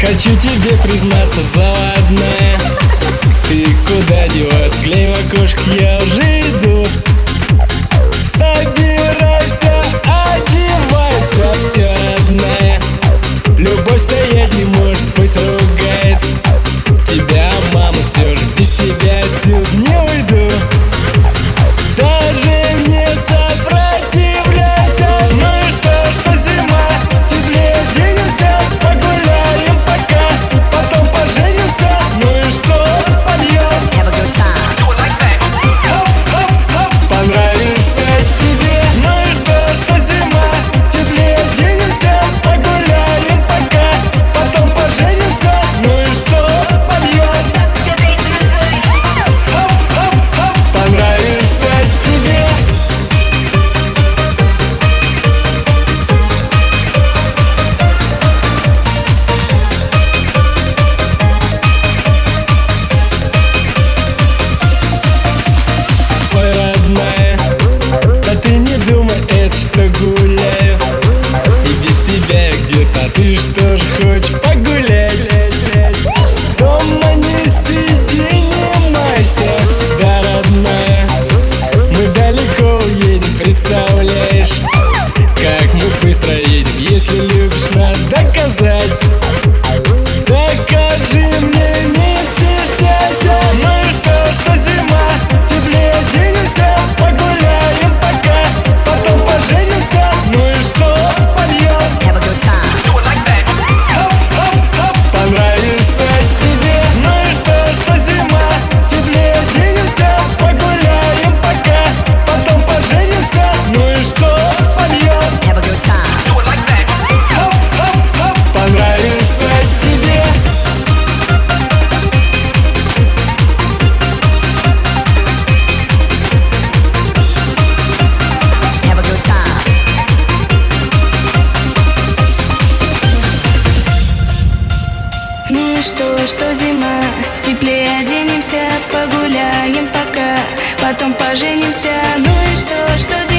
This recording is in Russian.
Хочу тебе признаться, заводная. Ты куда деваться? Глянь в окошко, я уже иду. Собирайся, одевайся, все родная. Любовь стоять не может, пусть ругает тебя мама, все же без тебя отсюда не уйду. Даже не сопротивляйся. Ну и что зима, теплее оденемся, погуляем пока, потом поженимся. Ну и что, польем. Понравится тебе. Ну и что зима, теплее оденемся, погуляем пока, потом поженимся. Ну и что, польем. Понравится тебе. Ой, родная, да ты не думай, это что гуляю. И без тебя я где-то, ты что ж хочешь погулять? Дома не сиди, не майся, да, родная. Мы далеко уедем, представляешь, как мы быстро едем. Если любишь, надо доказать. Докажи мне, не стесняйся. Ну и что зима, теплее оденемся, погуляем пока, потом поженимся. Ну и что, польем. Понравится тебе. Ну и что зима, теплее оденемся, погуляем пока, потом поженимся. Ну и что, польем. Понравится тебе. Ну и что зима, теплее оденемся, погуляем пока, потом поженимся. Ну и что зима.